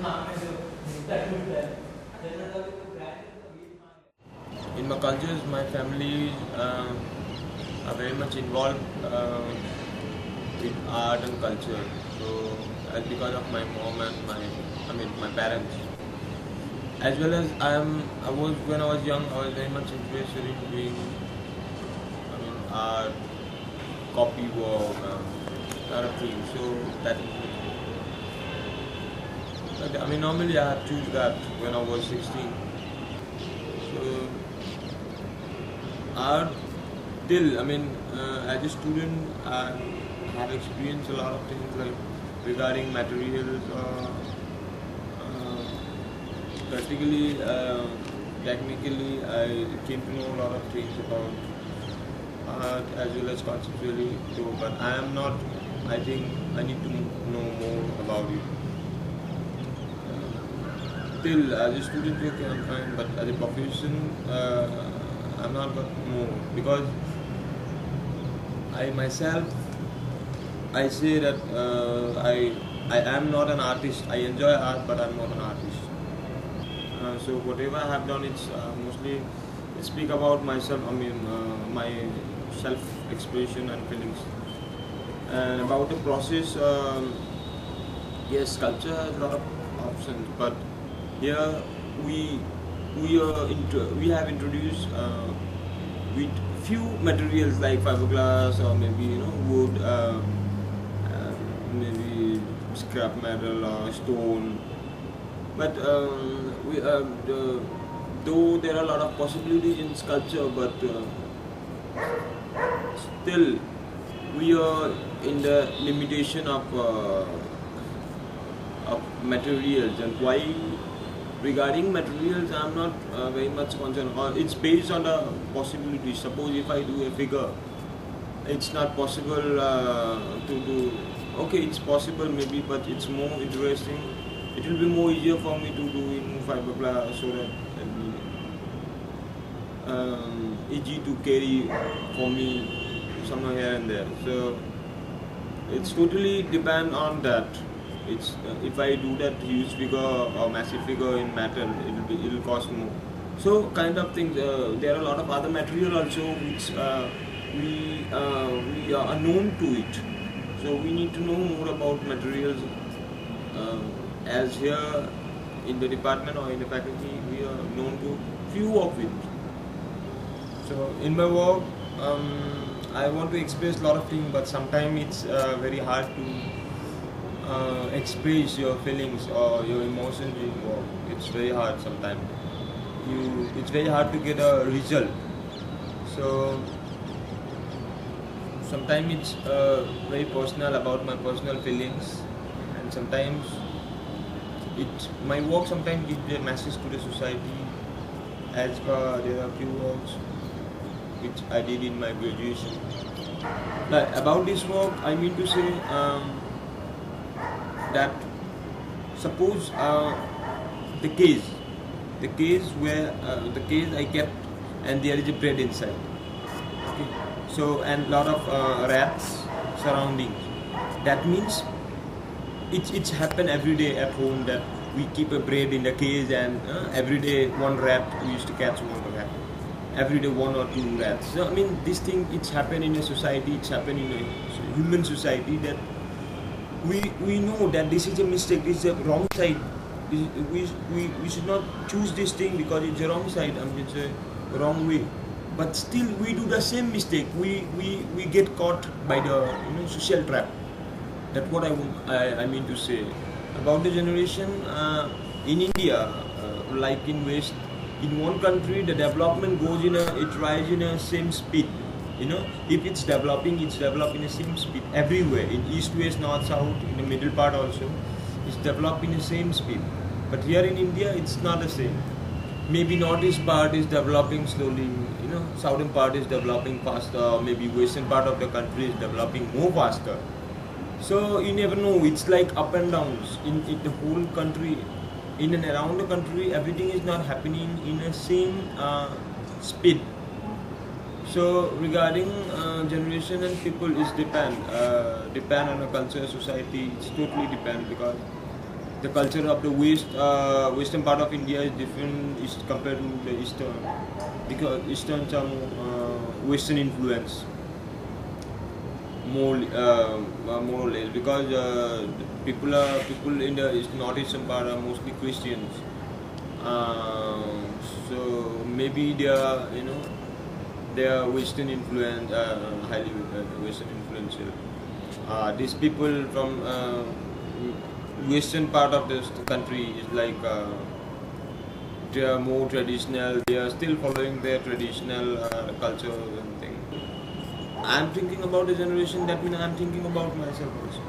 In my cultures, my family are very much involved with art and culture. So, because of my mom and my parents, as well as when I was young, I was very much interested in doing, art, copy work, lot of things. So that. But, normally I had choose that when I was 16. So art till as a student I have experienced a lot of things like regarding materials, practically, technically I came to know a lot of things about art as well as conceptually. So, but I am not. I think I need to know more about it. Till as a student, okay, I'm fine, but as a profession, I'm not got more because I myself, I say that I am not an artist. I enjoy art, but I'm not an artist. So whatever I have done, it's mostly speak about myself. My self-expression and feelings. And about the process, yes, sculpture has a lot of options, but here we have introduced with few materials like fiberglass or maybe wood, maybe scrap metal or stone. But though there are a lot of possibilities in sculpture, but still we are in the limitation of materials. And why? Regarding materials, I am not very much concerned. It's based on the possibilities. Suppose if I do a figure, it's not possible to do. Okay, it's possible maybe, but it's more interesting. It will be more easier for me to do in fiberglass so that easy to carry for me somewhere here and there. So it's totally depend on that. It's if I do that huge figure or massive figure in metal, it will cost more. So kind of things. There are a lot of other material also which we are unknown to it. So we need to know more about materials. As here in the department or in the faculty, we are known to few of it. So in my work, I want to express a lot of things, but sometimes it's very hard to express your feelings or your emotions in work. It's very hard sometimes. It's very hard to get a result. So sometimes it's very personal about my personal feelings, and sometimes my work sometimes gives a message to the society. As per there are few works which I did in my graduation. But about this work, I mean to say that suppose the case where the case I kept and there is a bread inside. Okay. So and lot of rats surroundings. That means it's happen every day at home that we keep a bread in the cage and every day one rat, we used to catch one rat. Every day one or two rats. So this thing it's happen in a society, it's happen in a human society that we know that this is a mistake, this is a wrong side. We should not choose this thing because it's a wrong side, it's a wrong way. But still we do the same mistake. We get caught by the social trap. That's what I mean to say. About the generation in India, like in West, in one country the development goes it rises in a same speed. If it's developing in the same speed everywhere, in east, west, north, south, in the middle part also, it's developing the same speed. But here in India, it's not the same. Maybe northeast part is developing slowly, southern part is developing faster, maybe western part of the country is developing more faster. So you never know, it's like up and downs in the whole country. In and around the country, everything is not happening in the same speed. So regarding generation and people is depend on the culture, society. It's totally depend because the culture of the western part of India is different compared to the eastern, because eastern some western influence more or less, because people in the northeastern part are mostly Christians, so maybe they are they are western influence, highly western influential. These people from western part of this country is like they are more traditional. They are still following their traditional culture and things. I'm thinking about the generation. That means I'm thinking about myself also.